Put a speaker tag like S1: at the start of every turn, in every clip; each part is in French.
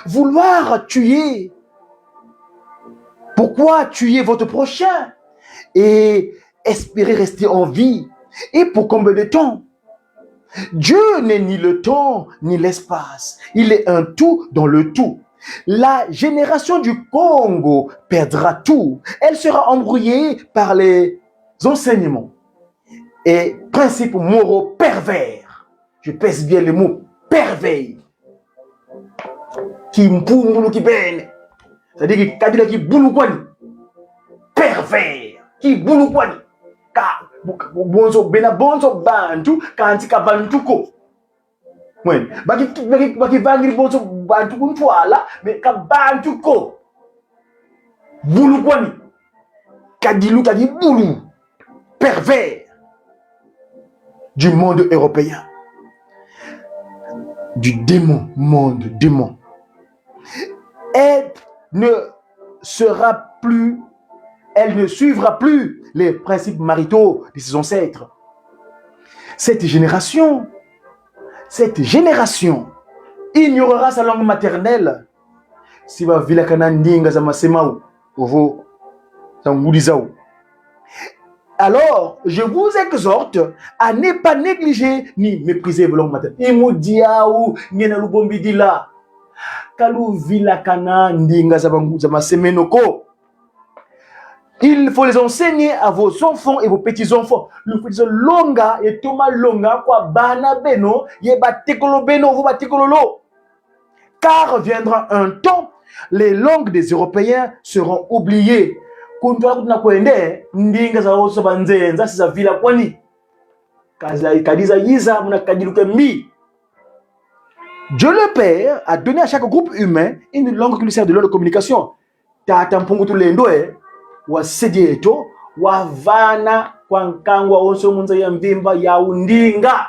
S1: Vouloir tuer. Pourquoi tuer votre prochain et espérer rester en vie? Et pour combien de temps? Dieu n'est ni le temps ni l'espace. Il est un tout dans le tout. La génération du Congo perdra tout. Elle sera embrouillée par les enseignements et principes moraux pervers. Je pèse bien le mot pervers. Qui mpoumou qui bene. C'est-à-dire que kadila qui bouloukwani. Pervers. Qui bouloukwani. Ka bonzo bena bonzo bantu kanti ka bantuko. Mwen, baki vangiri bonzo bantu kuntwala mais ka bantuko. Bouloukwani. Kadilu kadi boulou. Pervers du monde européen. Du démon, monde démon. Elle ne suivra plus les principes maritaux de ses ancêtres. Cette génération ignorera sa langue maternelle. Si va vilakana ndinga za masemau, ovo zangulizao. Alors, je vous exhorte à ne pas négliger ni mépriser vos langues maternelles. Imodiaou, ngena lubombidila. Kalu vilakana ndinga za masemenoko. Il faut les enseigner à vos enfants et vos petits-enfants. Le petit longa et toma longa kwa bana beno ye batekolo beno vous batekololo. Car viendra un temps, les langues des Européens seront oubliées. Kuntola kwende ndinga za oso banzenza sisa vila kwani. Kadiza yiza muna kadiluke mi. Dieu le Père a donné à chaque groupe humain une langue qui lui sert de langue de communication. Tata mpungutu lendoe wa sedieto wa vana kwa nkangwa onso munza ya mvimba ya undinga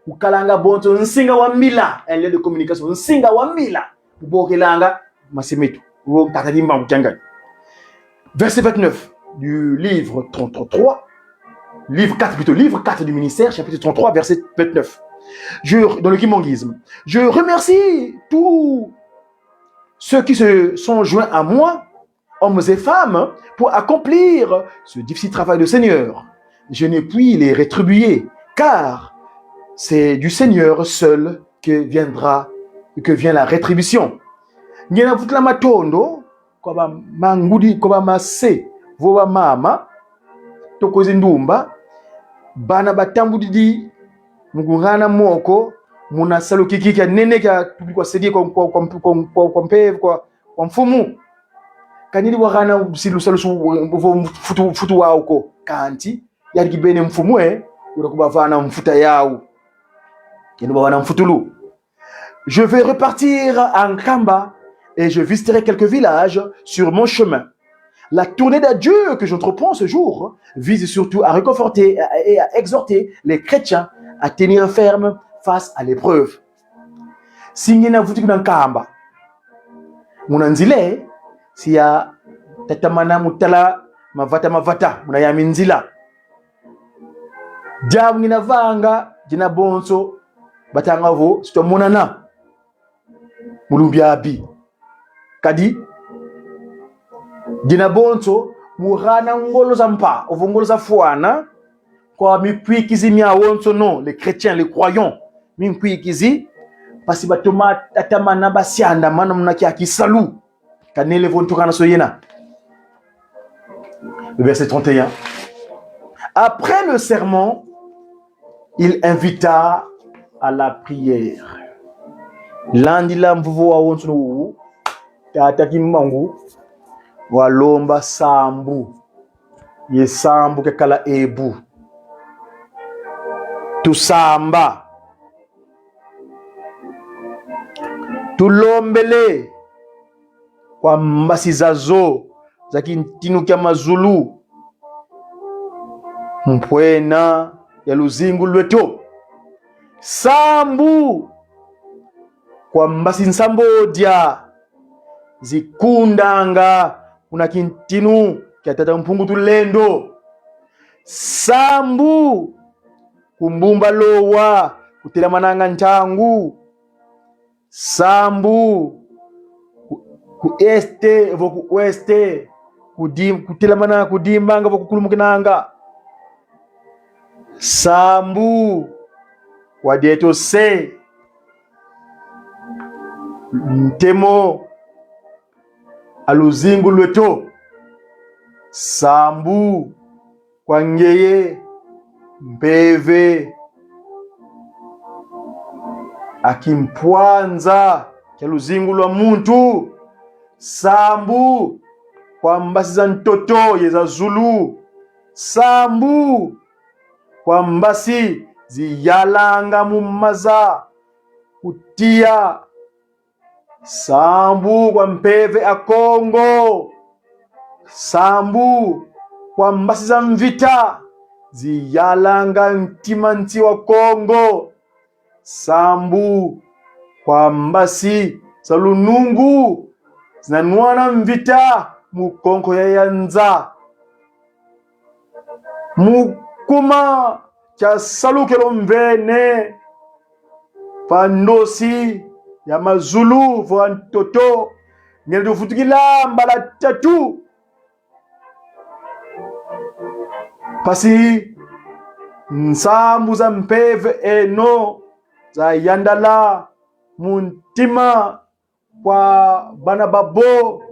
S1: ukalanga bonto nsinga wa mila, un lien de communication nsinga wa mila ubokelanga masemetu ubo tatalimba mutanga. Verset 29 du livre 33, livre 4 du ministère, chapitre 33, verset 29. Dans le kimongisme, je remercie tous ceux qui se sont joints à moi, hommes et femmes, pour accomplir ce difficile travail de Seigneur. Je ne puis les rétribuer, car c'est du Seigneur seul que vient la rétribution. Ngena vutla matondo kwa mangudi kwa mase voba mama tokozi ndumba bana batambudidi mugungana moko muna salo kiki nene kya kwa sedie kwa mpevu kwa mfumu kanili wakana silu salo futu wauko kanti yari kibene mfumwe urakuba vana mfuta yao yenuba wana mfutulu. Je vais repartir en Kamba et je visiterai quelques villages sur mon chemin. La tournée d'adieu que j'entreprends ce jour vise surtout à réconforter et à exhorter les chrétiens à tenir ferme face à l'épreuve. Singina vuti kuna Kamba. Munanzile siya tatamana mutala mavata muna ya minzila. Jamu ngina vanga jina bonso batangavo sito monana. Mulumbiabi kadi dina bonso murana ngolo za mpa ovongolo za fuana kwa mipwikizi mia wonso non les chrétiens les croyants mipwikizi pasi batoma tatamana basianda mana munaki akisalu kanele vontokana soyena. Le verset 31. Après le sermon, il invita à la prière. Landila mvuvo wa wonso tata kimangu walomba sambu ye sambu kekala ebu tusamba tulombele kwa mbasi zazo za kintinu kya mazulu mpwena ya luzingu lweto sambu kwa mbasi nsambodya zikundanga kuna kintinu kya tata mpungu tulendo sambu kumbumba lowa kutela mananga ntangu sambu ku este vo ku oeste, kutilamana kudimbanga vo kukulumukinanga. Sambu kwa dieto se ntemo aluzingu lweto. Sambu kwa ngeye mpeve akimpwanza kya luzingu lwa muntu. Sambu kwa mbasi za ntoto yeza Zulu. Sambu kwa mbasi ziyalanga mumaza kutia. Sambu kwa mpeve a Kongo. Sambu kwa mbasi za mvita ziyalanga ntimanti wa Kongo. Sambu kwa mbasi za lunungu zinanwana mvita mukonko ya yanza. Mukuma cha salukelo mvene pandosi ya mazulu vo antoto ngeli futukila mbala tatu. Pasi nsambu za mpeve eno za yandala muntima kwa bana babo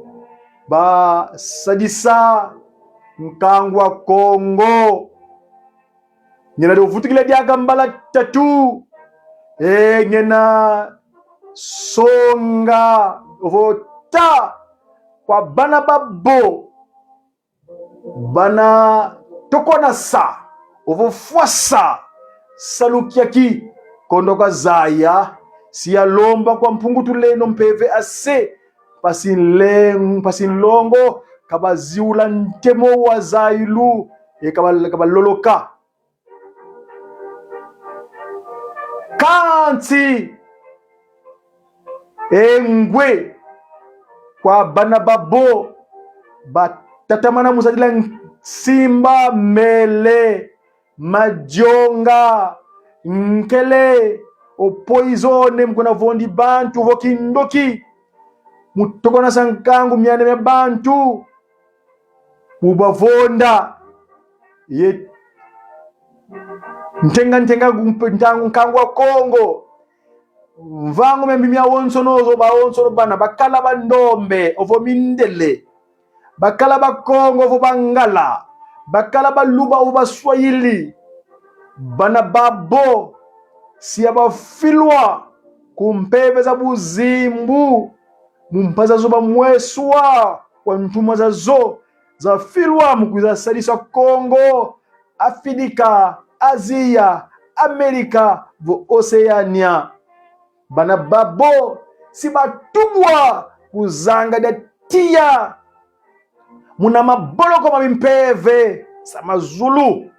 S1: ba sadisa nkangwa Kongo. Ngena do futukila diaga mbala tatu. Ngena songa vota kwa bana babo bana tokona sa ovo fwasa salukiaki kondoka zaya siya lomba kwa mpungu tuleno mpeve ase pasinlongo kabaziula ntemo wa zailu kabaloloka kanti engwe kwa bana babo batatamana musadila simba mele majonga nkele opoizone mkona vondi bantu vokindoki mutokona sankangu myane mya bantu mubavonda ye ntenga nkangu wa Kongo mvango membimya wonsonozo ba wonsono bana bakala bandombe ovo mindele bakala bakongo ovo bangala bakala baluba ovo baswahili bana babo siya bafilwa kumpeve za buzimbu mumpaza zo bamweswa kwa ntuma za zo za filwa mukwiza sadisa Kongo, Afrika, Asia, Amerika vo Oceania. Bana babo si batubwa kuzanga datia muna maboloko mabimpeve sa mazulu.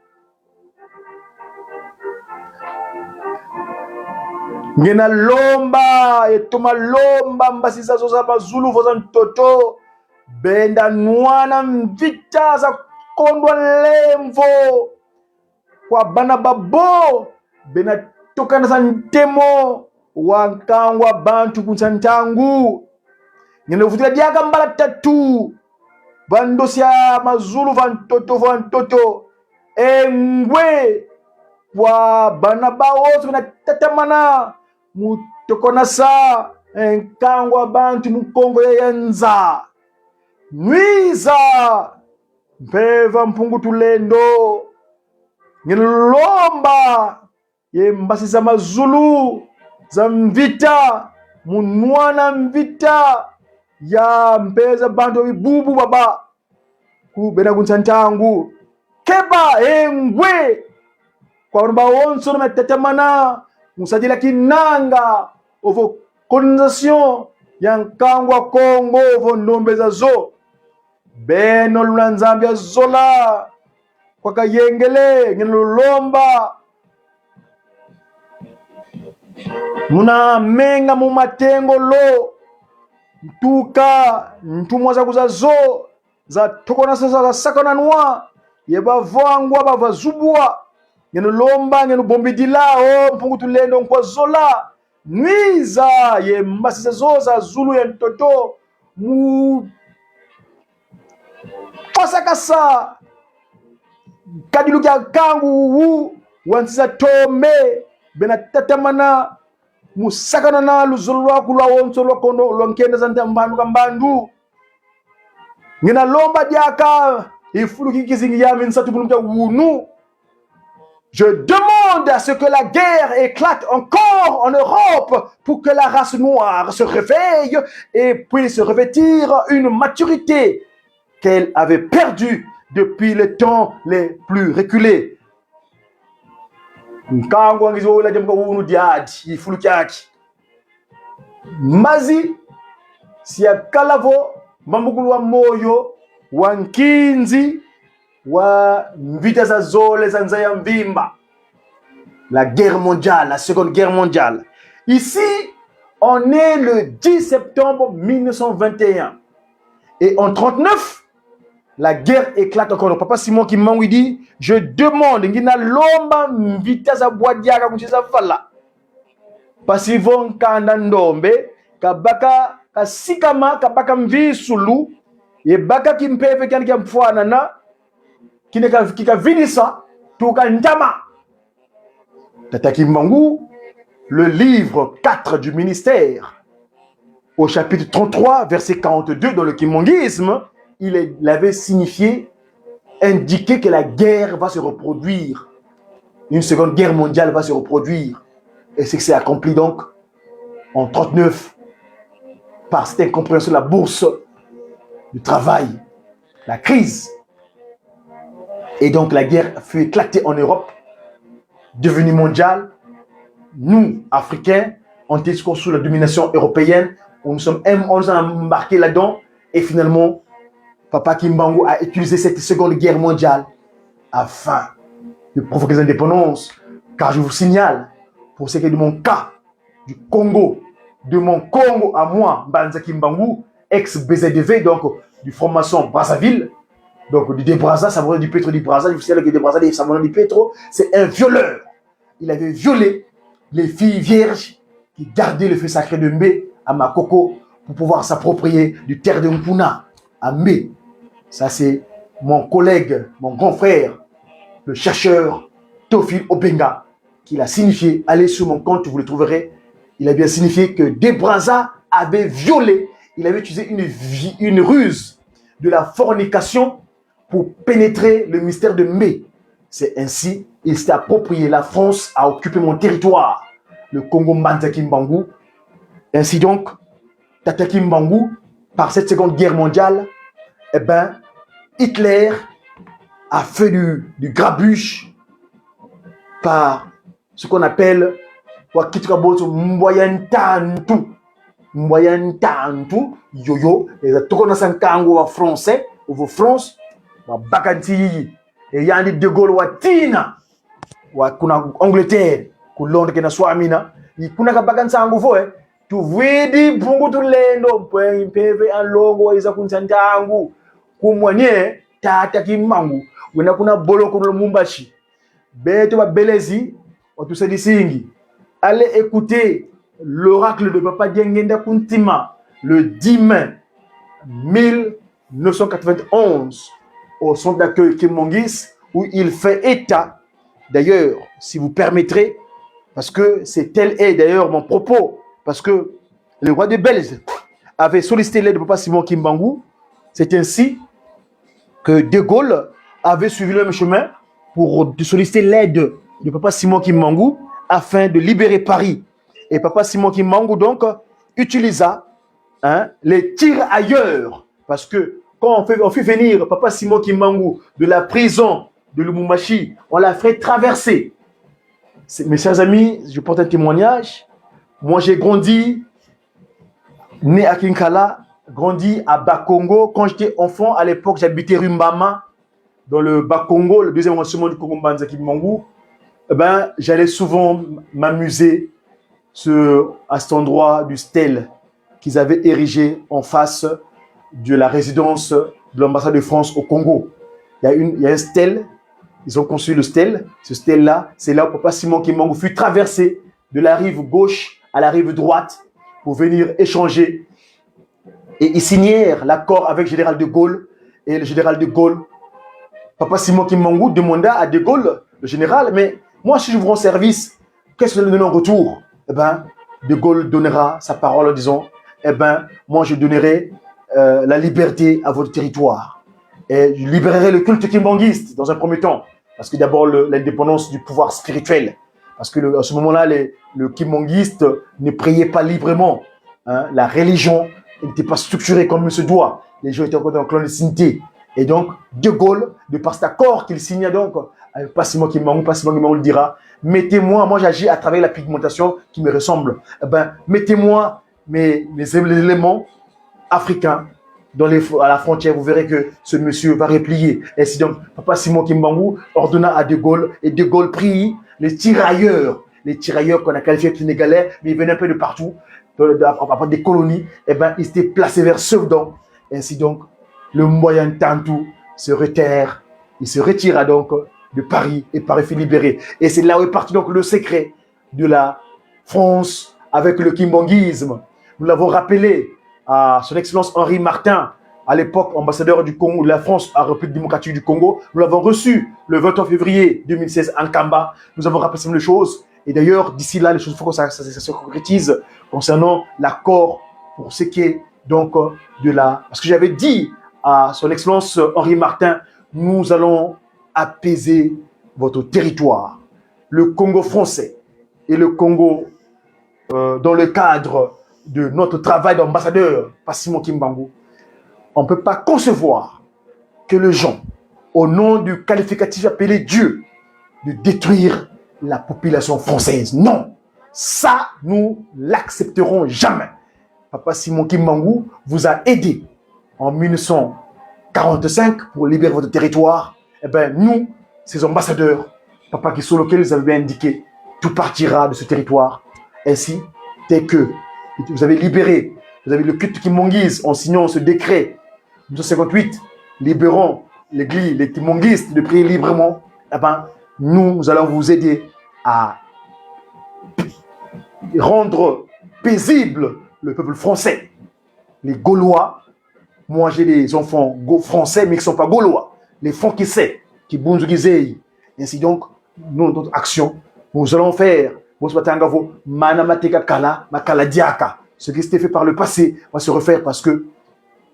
S1: Ngena lomba etuma lomba mbasi zazo za mazulu voza ntoto benda nwana mvita za kondwa lemvo kwa bana babo bena tokana sa ntemo wankangwa bantu kunsantangu. Ngena uvutila diaga mbala tatu bandosia mazulu vantoto engwe wa bana bawozo bena tatamana mutokona sa nkangwa bantu mukongo ya yanza nwiza mpeva mpungu tulendo ngilomba ye mbasi za mazulu za mvita munwana mvita ya mpeza bantu bibubu baba kubena kunsantangu keba engwe kwa wamba wonso na metatamana musajila kinanga ovo colonisation ya nkangwa Kongo ovo nombe za zo beno luna Nzambia zola kwa kayengele ngilolomba muna menga mumatengo lo mtuka ntumwa za kuzazo za tokona sasa za sakona nwa yeba vangwa bava zubwa ngeno lomba ngeno bombidilao mpungu tulendo nkwa zola nwiza ye mbasi za zulu ya mtoto mu kasa kadilu kya kangu wu wansiza tome bena tatamana musakana na luzulwa kulwa wonso lokondo lonkenda zanta mbandu kambandu ngina lomba diaka ifulu kikizingi ya minsatu bulumja wunu. Je demande à ce que la guerre éclate encore en Europe pour que la race noire se réveille et puisse revêtir une maturité qu'elle avait perdue depuis les temps les plus reculés. Mazi siya kalavo mambukulu wa moyo wa nkinzi wa vita za zole za nzaya mvimba. La guerre mondiale, la seconde guerre mondiale. Ici, on est le 10 septembre 1921. Et en 1939, la guerre éclate encore. Papa Simon Kimbangu dit, je demande, ngina lomba mvita za bwadiaka kucheza fala. Pasivon kanda ndombe, kabaka kasikama kabaka mvisulu, ye baka kimpeve kyani kya mfwana na kika vinisa tuka ndama. Tata Kimbangu, le livre 4 du ministère, au chapitre 33, verset 42, dans le kimbanguisme, il avait signifié, indiqué que la guerre va se reproduire. Une seconde guerre mondiale va se reproduire. Et c'est que c'est accompli donc en 1939 par cette incompréhension de la bourse du travail, la crise. Et donc la guerre fut éclatée en Europe, devenue mondiale. Nous, Africains, on était sous la domination européenne. On nous sommes embarqués là-dedans. Et finalement, Papa Kimbangu a utilisé cette seconde guerre mondiale afin de provoquer les indépendances. Car je vous signale, pour ce qui est de mon cas, du Congo, de mon Congo à moi, Mbanza Kimbangu, ex-BZDV, donc du formation Brazzaville, donc du Debraza, ça veut dire du Petro du Brazza, vous savez que Debraza, ça veut dire du Petro, c'est un violeur. Il avait violé les filles vierges qui gardaient le feu sacré de Mbé à Makoko pour pouvoir s'approprier du terre de Mpuna à Mbé. Ça, c'est mon collègue, mon grand frère, le chercheur Théophile Obenga, qui l'a signifié. Allez sur mon compte, vous le trouverez. Il a bien signifié que Debraza avait violé, il avait utilisé une ruse de la fornication pour pénétrer le mystère de Mbé. C'est ainsi, il s'est approprié, la France a occupé mon territoire, le Congo Mbanza Kimbangu. Ainsi donc, Tata Kimbangu, par cette seconde guerre mondiale, eh ben, Hitler a fait du grabuge par ce qu'on appelle Mboyantantu, yoyo, les Tokonasankango en français, ou vos France, Bakanti, et Yandi de Gaulle, Watina, Kuna Angleterre, ku Londres, qui n'a soit Amina, il kuna Bakansango, tu vidi bungu tu lendo, point impeve en longo, isa kunsantangu, kumwanye, Tata Kimbangu, wena kuna bolo kuno Mumbashi, beto ba belezi, tout ça dit. Allez écouter l'oracle de Papa Diengenda Kuntima le 10 mai 1991 au centre d'accueil Kimongis, où il fait état, d'ailleurs, si vous permettrez, parce que c'est tel est d'ailleurs mon propos, parce que le roi de Belge avait sollicité l'aide de Papa Simon Kimbangu. C'est ainsi que De Gaulle avait suivi le même chemin pour solliciter l'aide de Papa Simon Kimbangu afin de libérer Paris. Et Papa Simon Kimbangu donc utilisa les tirs ailleurs, parce que quand on fait venir Papa Simon Kimbangu de la prison de Lubumbashi, on l'a fait traverser. Mes chers amis, je porte un témoignage. Moi, j'ai grandi, né à Kinkala, grandi à Bakongo. Quand j'étais enfant, à l'époque, j'habitais Rumbama, dans le Bakongo, le deuxième arrondissement du Congo Mbanza Kimbangu. Eh ben, j'allais souvent m'amuser à cet endroit du stèle qu'ils avaient érigé en face de la résidence de l'ambassade de France au Congo. Il y a un stèle, ils ont construit le stèle. Ce stèle-là, c'est là où Papa Simon Kimbangu fut traversé de la rive gauche à la rive droite pour venir échanger Et ils signèrent l'accord avec le général de Gaulle. Et le général de Gaulle, Papa Simon Kimbangu, demanda à de Gaulle, le général, mais moi, si je vous rends service, qu'est-ce que vous allez donner en retour? Eh bien, de Gaulle donnera sa parole en disant, eh bien, moi, je donnerai la liberté à votre territoire. Et je libérerai le culte kimbanguiste dans un premier temps. Parce que d'abord, l'indépendance du pouvoir spirituel. Parce que à ce moment-là, le kimbanguiste ne priait pas librement. Hein, la religion n'était pas structurée comme il se doit. Les gens étaient encore dans la clandestinité. Et donc, de Gaulle, de par cet accord qu'il signa donc, pas Simon Kimbangu le dira, mettez-moi, moi j'agis à travers la pigmentation qui me ressemble. Eh ben, mettez-moi les éléments africains à la frontière, vous verrez que ce monsieur va replier. Et si donc, Papa Simon Kimbangu ordonna à De Gaulle, et De Gaulle prit les tirailleurs qu'on a qualifiés de sénégalais, mais ils venaient un peu de partout, à part des colonies, et ben, ils étaient placés vers Sedan. Ainsi donc, le moyen Tantou se retire, il se retira donc de Paris et Paris fut libéré. Et c'est là où est parti donc le secret de la France avec le kimbanguisme. Nous l'avons rappelé à son excellence Henri Martin, à l'époque ambassadeur du Congo, de la France à la République démocratique du Congo. Nous l'avons reçu le 23 février 2016 en Kamba. Nous avons rappelé ces choses. Et d'ailleurs, d'ici là, les choses, il faut que ça se concrétise concernant l'accord pour ce qui est donc de la... Parce que j'avais dit à son excellence Henri Martin, nous allons apaiser votre territoire. Le Congo français et le Congo, dans le cadre de notre travail d'ambassadeur, pas Simon Kimbangu, on ne peut pas concevoir que les gens, au nom du qualificatif appelé Dieu, de détruire la population française. Non, ça, nous l'accepterons jamais. Papa Simon Kimbangu vous a aidé en 1945 pour libérer votre territoire. Eh bien, nous, ces ambassadeurs, Papa qui sur lequel vous avez indiqué, tout partira de ce territoire. Ainsi, dès que vous avez libéré, vous avez le culte kimbanguiste en signant ce décret 1958, libérons l'église, les kimbanguistes de prier librement. Eh bien, nous allons vous aider à rendre paisible le peuple français. Les Gaulois, moi j'ai des enfants français mais qui ne sont pas Gaulois. Les Frankais, qui Bunzugizei. Ainsi donc, nous, notre action, nous allons faire ce qui s'était fait par le passé va se refaire parce que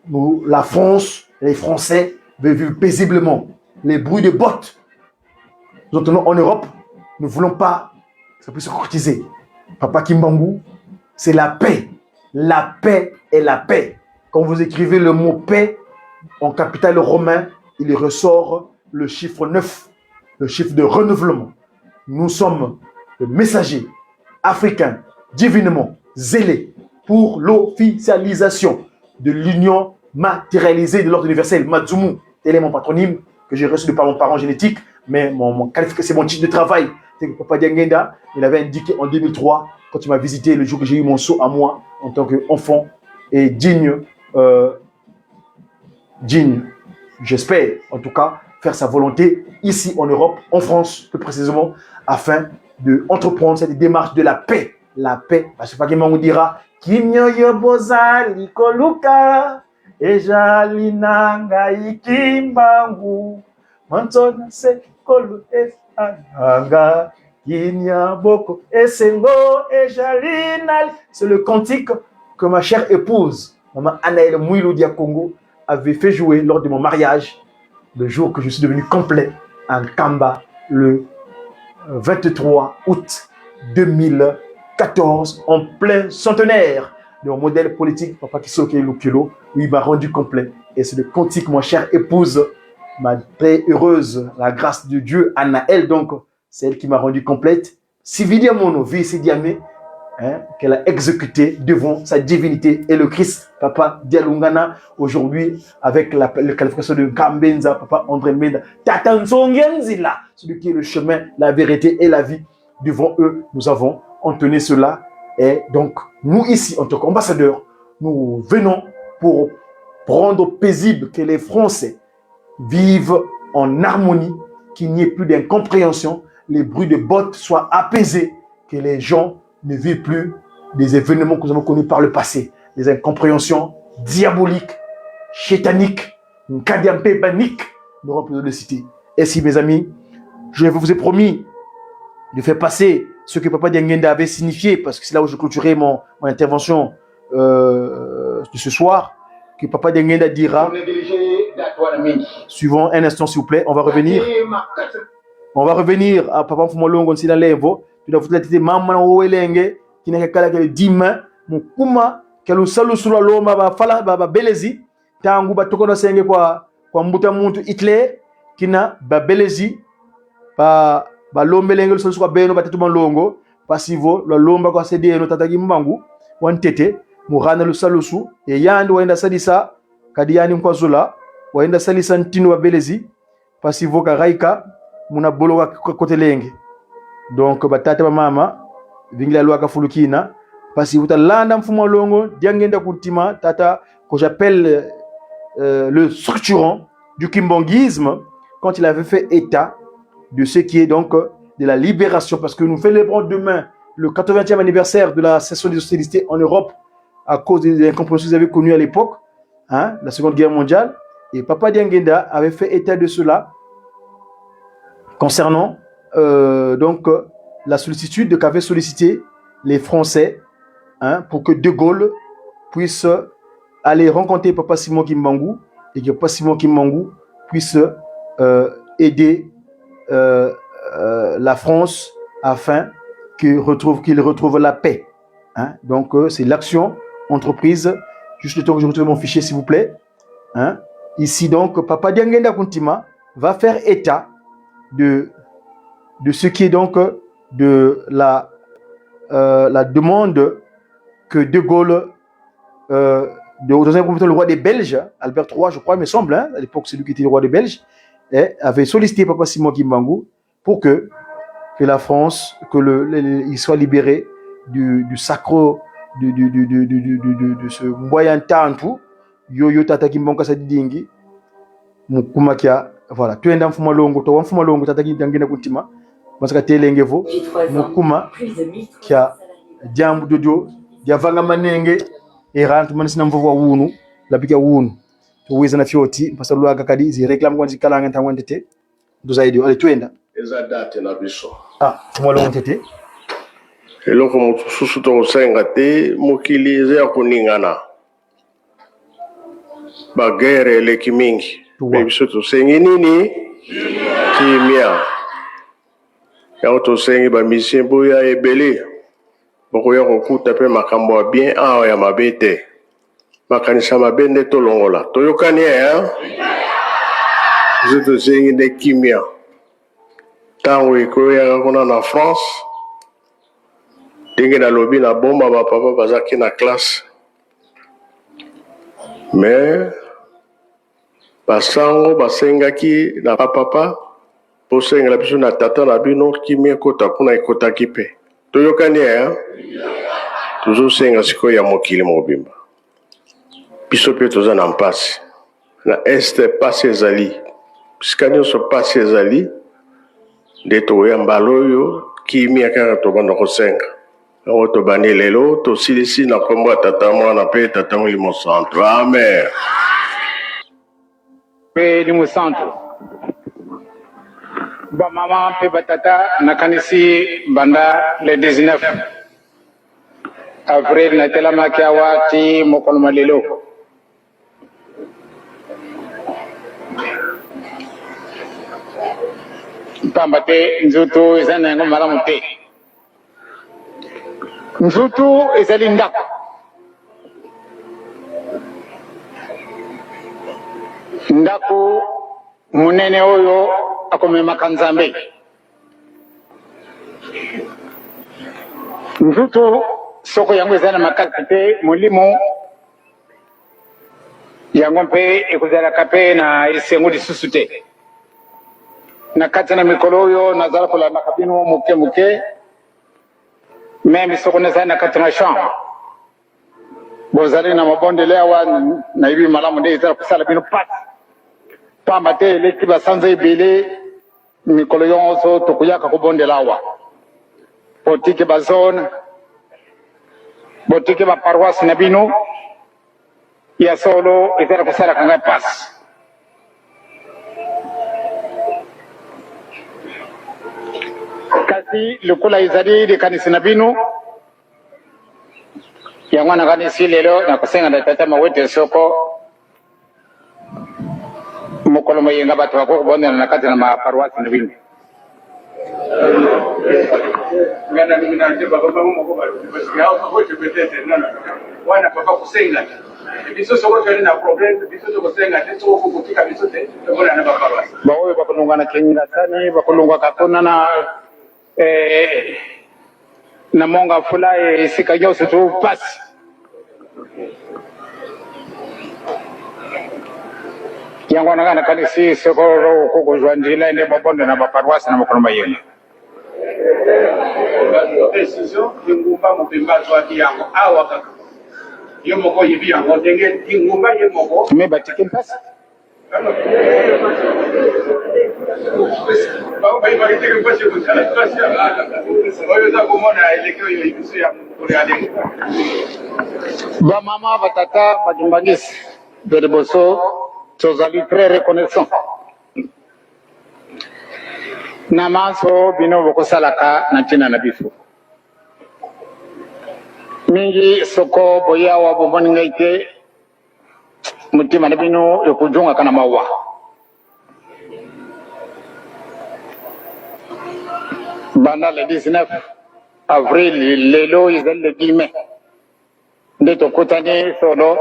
S1: nous, la France, les Français veulent vivre paisiblement. Les bruits de bottes, nous entendons en Europe, nous ne voulons pas que ça puisse se concrétiser. Papa Kimbangu, c'est la paix. La paix est la paix. Quand vous écrivez le mot paix en capital romain, il ressort le chiffre 9, le chiffre de renouvellement. Nous sommes le messager africain divinement zélé pour l'officialisation de l'union matérialisée de l'ordre universel. Madzumu, tel est mon patronyme que j'ai reçu de par mon parent génétique, mais c'est mon titre de travail. C'est que Papa Diangenda, il avait indiqué en 2003, quand il m'a visité le jour que j'ai eu mon saut à moi en tant qu'enfant et digne, j'espère en tout cas, faire sa volonté ici en Europe, en France plus précisément, afin d'entreprendre cette démarche de la paix. La paix, parce que Pagima on dira Kimyo yoboza likoluka ejalina ikimbangu mantona se kolu esanga kinya boko esengo ejalina. C'est le cantique que ma chère épouse, maman Anaël Mouilou Dia Congo, avait fait jouer lors de mon mariage, le jour que je suis devenu complet en Kamba, le 23 août 2014, en plein centenaire de mon modèle politique, Papa Kisoke Lukilo, où il m'a rendu complet. Et c'est le cantique, ma chère épouse, ma très heureuse, la grâce de Dieu, Anaël, donc, c'est elle qui m'a rendu complète. Sividi Amono, Visi Diamé, qu'elle a exécuté devant sa divinité et le Christ, Papa Dialungana, aujourd'hui, avec la qualification de Kambenza, Papa André Menda, Tatansongenzila, celui qui est le chemin, la vérité et la vie. Devant eux, nous avons entonné cela. Et donc, nous ici, en tant qu'ambassadeurs, nous venons pour rendre paisible que les Français vivent en harmonie, qu'il n'y ait plus d'incompréhension, les bruits de bottes soient apaisés, que les gens ne vivent plus des événements que nous avons connus par le passé, les incompréhensions, diabolique, chétanique, nkadiampébanique n'auront plus de citer. Et si, mes amis, je vous ai promis de faire passer ce que Papa Diangenda avait signifié, parce que c'est là où je clôturerai mon intervention de ce soir, que Papa Diangenda dira. Suivant un instant, s'il vous plaît, on va revenir. On va revenir à Papa Mfumolongo on sila levo. Tu dois foutre la tête maman owelenge qui n'est qu'à la dima mukuma kelu salu sula loma ba fala ba belezi tangu ba tokono senge kwa mbuta muntu Hitler kina ba belezi ba lombelenge salu kwa beno batatu malongo pasivo la lomba kwa CDN tataki mbangu wantete murana lu salusu e yandi waenda salisa kadiyani mkwazula waenda salisa ntino ba belezi pasivo karaika muna bolo kote lenge. Donc batata ba mama vingila lwa kafulukina parce que landa mfumo longo diangenda kuntima tata que j'appelle le structurant du kimbongisme quand il avait fait état de ce qui est donc de la libération, parce que nous célébrons demain le 80e anniversaire de la cessation des hostilités en Europe à cause des incompréhensions que vous avez connues à l'époque, hein, la Seconde Guerre mondiale, et Papa Diangenda avait fait état de cela concernant donc la sollicitude qu'avaient sollicité les Français, hein, pour que De Gaulle puisse aller rencontrer Papa Simon Kimbangu et que Papa Simon Kimbangu puisse aider la France afin qu'il retrouve la paix. Hein. Donc c'est l'action entreprise. Juste le temps que je retrouve mon fichier, s'il vous plaît. Hein. Ici donc, Papa Diangenda Kuntima va faire état de ce qui est donc de la demande que De Gaulle, dans un premier temps, le roi des Belges, Albert III, je crois, il me semble, hein, à l'époque, c'est lui qui était le roi des Belges, avait sollicité Papa Simon Kimbangu pour que la France, il soit libéré du sacro, de ce moyen tantu, yoyo tata Kimbangu Kasadidingi, mukumakia, voilà, tu es dans Fumalongo, tu es dans Fumalongo, tata Kimbangu Kuntima, parce que tu es l'engevo, mukuma, qui a diambu dodio, diavanga manenge, et rentre manisina mvovo wunu, la pika wunu, tu weza na fioti, parce que l'ouaga kadi, zi réclame quand zikala nganta wantete, dozaidi, allez, tu es là.
S2: Ezadate na biso.
S1: Ah, Fumalongo tete.
S2: Eloko mosusu tokosenga te mokili eza ya koningana bagere eleki mingi me biso tosengi nini kimia yango tosengi bamisien boya ebele bokoya kokuta mpe makambo ya bien awa ya mabe te makanisa mabe nde tolongola toyokani biso tosengi nde kimia ntango ekoyaka kuna na France ndenge nalobi na bomba bapapa bazaki na classe mais basango basengaki na papa posengela biso na tata na bino kimia ekota kuna ekotaki mpe toyokani tozosenga sikoyo ya mokili mobimba biso mpe toza na mpasi na este pasi ezali bisika nyonso pasi ezali nde tokoya mbala oyo kimia kaka tobanda kosenga yango tobandi lelo tosilisi na kombo ya tata mwana mpe tata molimo santo amen
S3: mpe limo santo bamama mpe batata nakanisi banda le 19 avril natelamaki awa ti mokolo malelo pamba te nzutu eza na yango malamu te nzutu ezali ndako ndako munene oyo akomemaka nzambe nzutu soko yango eza na makasi te molimo yango mpe ekozalaka mpe na esengo lisusu te na kati na mikolo oyo nazala kolandaka bino moke moke meme soko nazali na kati na chambre bozali na mabondele awa nayebi malamu nde ezala kosala bino pasi pamba te eleki basanza ebele mikolo nyonso tokoyaka kobondela awa botike bazone botike baparoise na bino ya solo ezala kusala kanga pasi kasi lukula izali likanisi na bino yango na kanisi lelo na kusenga na tata mawete soko mokolo moyenga bato bako kubondela na kati na maparuasi na bino ngana mina ntiba baba moko basi hao kwa tebetete nana wana papa kusenga biso soko tuli na problem biso soko kusenga teso kukutika biso te tobona na baba bawe bakulunga na kenga sani bakulunga kakona na monga fula sika nyoso tu pasi yango na kanisi soko ko jwandila ende babonde na baparuasi na mokolo mayeni decision ngumba mobimba twaki yango awa kaka yo moko yibi yango ndenge ngumba ye moko me batiki mpasi ba bakitiki mpasi kutala mpasi oyo za kumona elekeo yo ibiso ya kuliale ba mama batata bajumbangisi de boso tozali très reconnaissant na maso bino bokosalaka na ntina na biso mingi soko boya wa bomoni ngai te mutima na bino ekujunga kana mawa banda le 19 avril lelo izali le 10 mai nde tokutani solo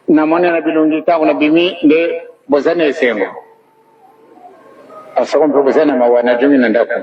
S3: namoni na bilungi ntango na bimi nde bozani esengo asako mpe bozani na mawa na jungi na ndako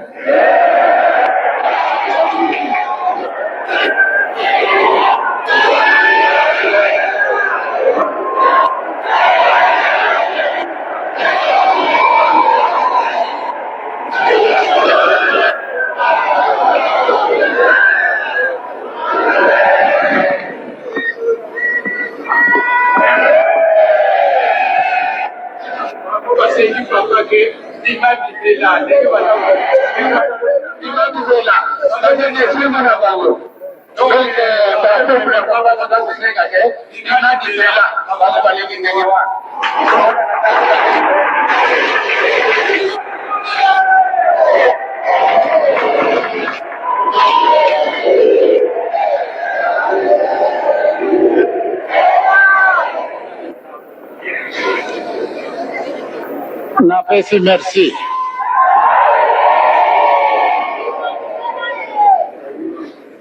S3: napesi merci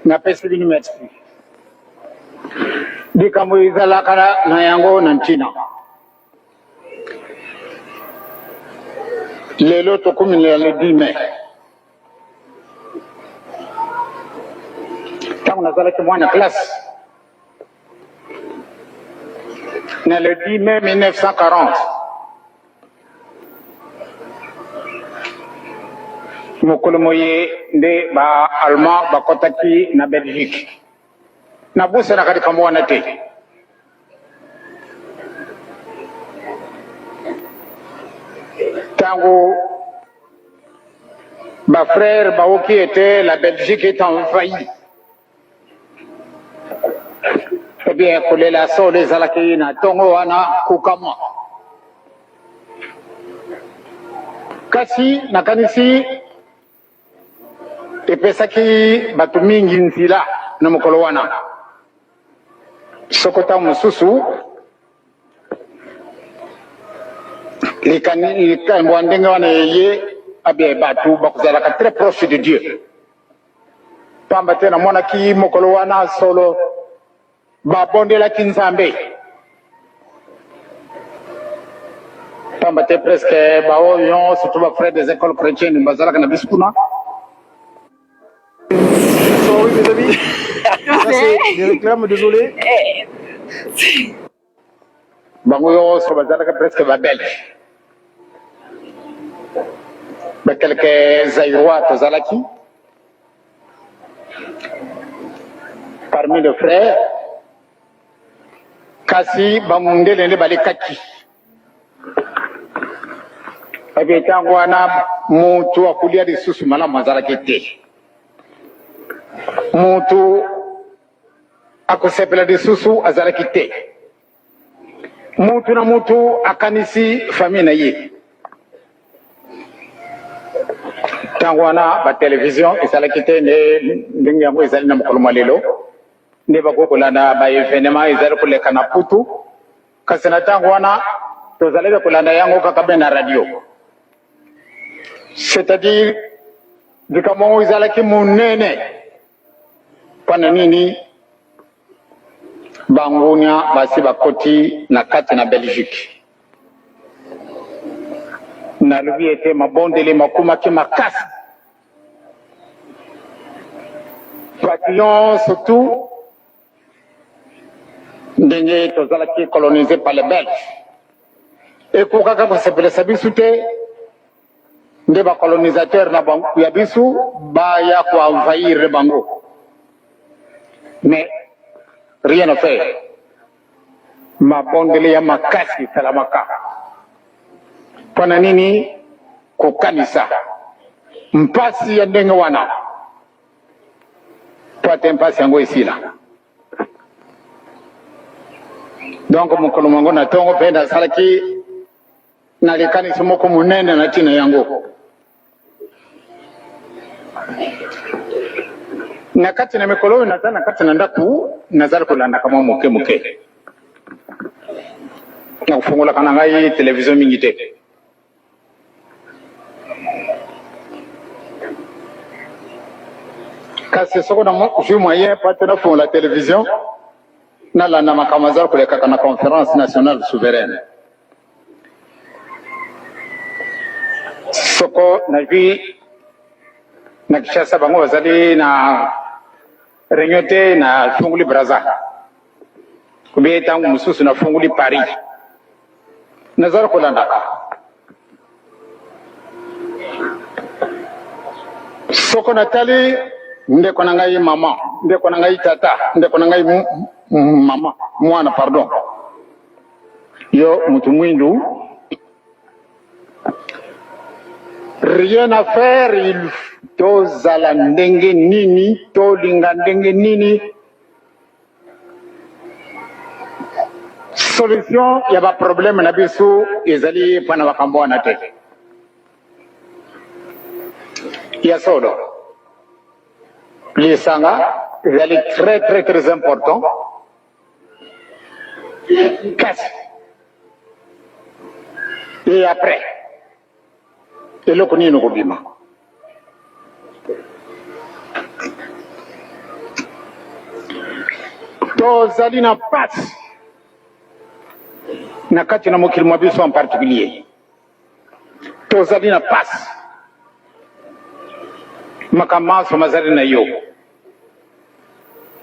S3: napesi bino merci likambo ezalaka na yango na ntina lelo tokumila le 10 mai ntango nazalaki mwana classe na le 10 mai 1940 mokolo moye nde ba allemand bakotaki na Belgique na busana kadi kambo wana te tango ba frère baoki était la Belgique est envahie eh bien kolela so les alaki na tongo wana kukama kasi nakanisi epesaki bato mingi nzila na mokolo wana soko ntango mosusu likambo ya ndenge wana eye abie bato bakozalaka très proche de Dieu pamba te namonaki mokolo wana solo babondelaki nzambe pamba te presque baoyo surtout bafrère des écoles chrétiennes bazalaka na biso kuna.
S1: Sorry mes amis. Je réclame, désolé.
S3: Bango yo so bazalaka presque ba belge. Ba quelques Zaïrois tozalaki. Parmi les frères, kasi bamundele nde balekaki. Abi tango wana mutu akulia lisusu malamu azalaki te. Mutu akusepela lisusu azalaki te mutu na mutu akanisi famille na ye ntango wana batelevision ezalaki te ndenge yango ezali na mokolo mwa lelo nde bakoki kolanda baevenema ezali koleka na putu kasi na ntango wana tozalaki kolanda yango kaka mpe na radio c'est-à-dire likambo yango ezalaki monene mpona nini bangunia basi bakoti na kati na Belgique nalobi ete mabondeli makumaki makasi papillon surtout ndenge tozalaki colonisé par les Belges ekokaka kosepelisa biso te nde bacolonisateur na bango ya biso baya koenvahir bango mais rien ne fait mabondeli ya makasi esalamaka mpona nini kokanisa mpasi ya ndenge wana po ate mpasi yango esila donc mokolo mango na ntongo mpe nasalaki na likanisi moko monene na ntina yango na kati na mikolo oyo naza na kati na ndako nazali kolandaka mwa moke moke na kofungolaka na ngai televizio mingi te kasi soko na jui moyen po ate nafungola televizio nalanda makambo azali kolekaka na conférence nationale souveraine soko na jui na Kinshasa bango bazali na réunion te na funguli Braza kubie tangu mususu na funguli Paris nazara kolandaka soko natali ndeko na ngai mama ndeko na ngai tata ndeko na ngai mama mwana pardon yo mutu mwindu rien à faire il tozala ndenge nini tolinga ndenge nini solution ya ba problème na biso ezali pana makambo wana te ya solo lisanga ezali très important kasi et après eloko nini kobima tozali na pasi na kati na mokili mwa biso en particulier tozali na pasi makamaso mazali na yo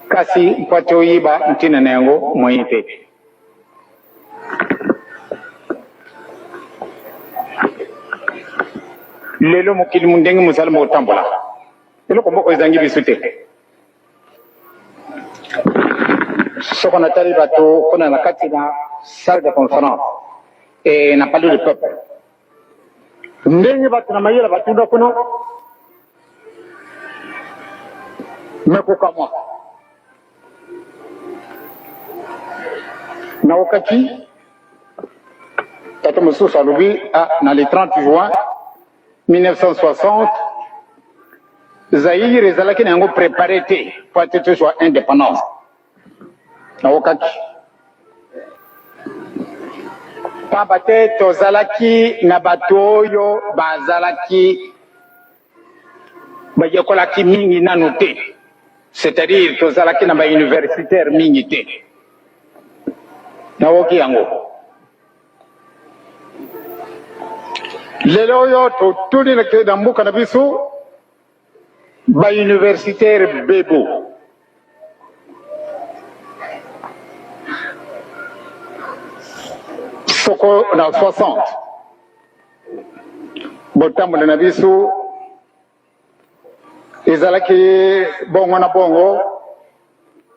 S3: kasi mpate oyiba ntina na yango moyen te lelo mokili mundenge mozali mokotambola eloko moko ezangi biso te soko natali bato kuna na kati na salle de conférence et na palais du peuple ndenge bato na mayela batunda kuna mekokamwa na wakati tata mosusu alobi na le 30 juin 1960 Zaïre ezalaki na yango préparé te po ate tozwa indépendance na wakati pamba te tozalaki na bato oyo bazalaki bayekolaki mingi nanu te c'est-à-dire tozalaki na bauniversitaire mingi te na woki yango lelo oyo totuli na mboka na biso bauniversitaire bebo soko na 60 botambola na biso ezalaki bongo na bongo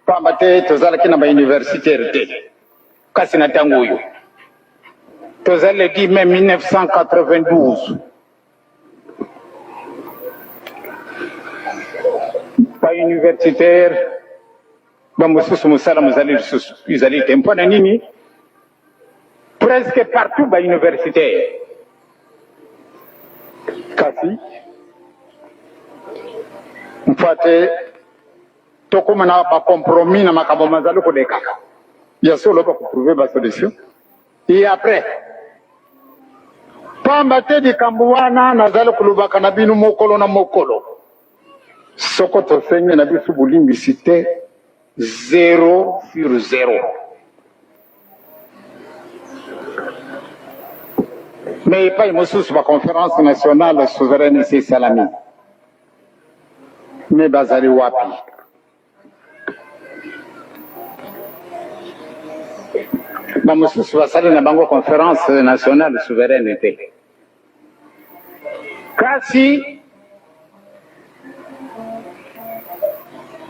S3: pamba te tozalaki na bauniversitaire te kasi na ntango oyo tozali le 10 mai 1992 bauniversitaire bamususu musala muzali lisusu izali te mpona nini presque partout bauniversitaire kasi mfate tokoma na bacompromis na makambo mazali koleka ya solo bakoprouve basolution et après pamba te likambo wana nazali kolobaka na bino mokolo na mokolo soko tosengi na biso bolimbisi te 0/0 mais epai mosusu baconférence nationale souveraine esi esalami me bazali wapi bamosusu basali na bango conférence nationale souveraine te kasi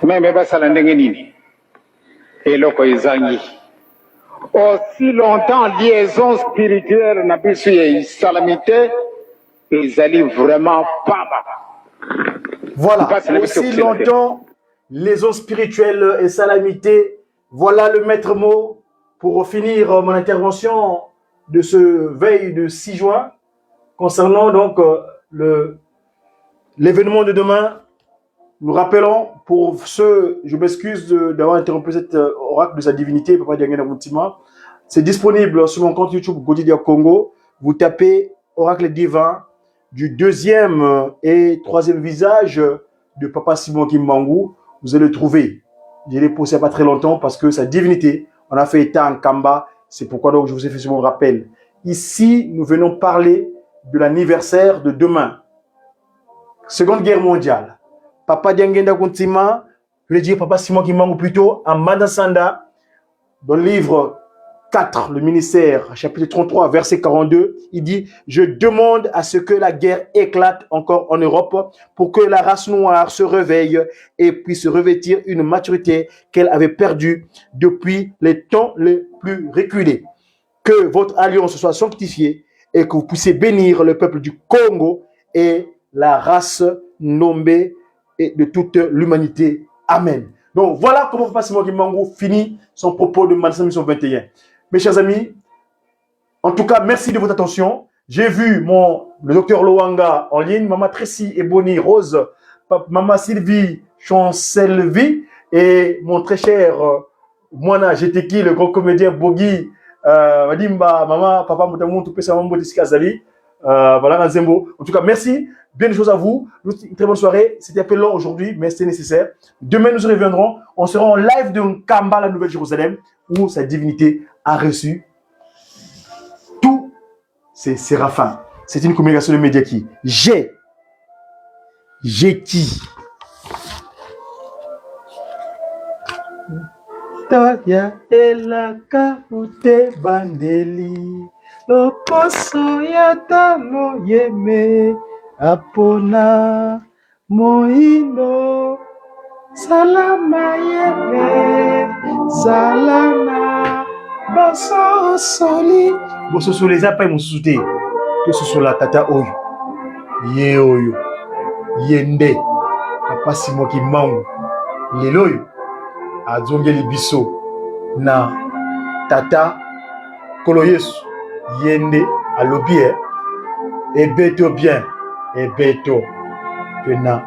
S3: meme basala ndenge nini eloko ezangi aussi longtemps liaison spirituelle na biso ya esalami te ezali vraiment pamba.
S1: Voilà, aussi longtemps liaison spirituelle et salamité. Voilà le maître mot pour finir mon intervention de ce veille de 6 juin concernant donc l'événement de demain. Nous rappelons, pour ceux, je m'excuse d'avoir interrompu cet oracle de sa divinité, Papa Diangena Moutima. C'est disponible sur mon compte YouTube Godidia Congo. Vous tapez oracle divin du 2e et 3e visage de Papa Simon Kimbangu. Vous allez le trouver. Je l'ai posé il n'y a pas très longtemps parce que sa divinité, on a fait état en Kamba. C'est pourquoi donc je vous ai fait ce mon rappel. Ici, nous venons parler de l'anniversaire de demain. Seconde guerre mondiale. Papa Diangenda Kuntima, je vais dire Papa Simon Kimbangu plutôt, en Madasanda, dans le livre 4, le ministère, chapitre 33, verset 42, il dit « Je demande à ce que la guerre éclate encore en Europe pour que la race noire se réveille et puisse revêtir une maturité qu'elle avait perdue depuis les temps les plus reculés. Que votre alliance soit sanctifiée et que vous puissiez bénir le peuple du Congo et la race nommée et de toute l'humanité. Amen. » Donc voilà comment Papa Simon Kimbangu finit son propos de Manassa Mission 21. Mes chers amis, en tout cas, merci de votre attention. J'ai vu le docteur Loanga en ligne, Maman Tracy Ebony Rose, Maman Sylvie Chancelvi et mon très cher Moana Jeteki, le grand comédien Bogi, Madimba, Maman, Papa Moutamou, tout ça, Mambo Diskazali. Voilà, Nazembo. En tout cas, merci. Bien des choses à vous. Une très bonne soirée. C'était un peu long aujourd'hui, mais c'était nécessaire. Demain, nous reviendrons. On sera en live de Nkamba, la Nouvelle-Jérusalem, où sa divinité a reçu tous ces séraphins. C'est une communication de médias qui. J'ai qui. Toya elaka ute bandeli. Loposo yatalo yeme apona moindo salama yeme salama boso soli zapa musute to sosola tata oyo ye oyo yende Papa Simon Kimbangu lelo oyo azongeli biso na tata Kolo Yesu yende alobi ebeto bien ebeto pena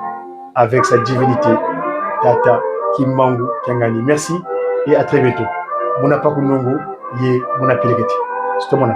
S1: avec sa divinité tata Kimbangu Kiangani. Merci et à très bientôt. Mona Pakunongo ye mona pilegeti. C'est mon nom.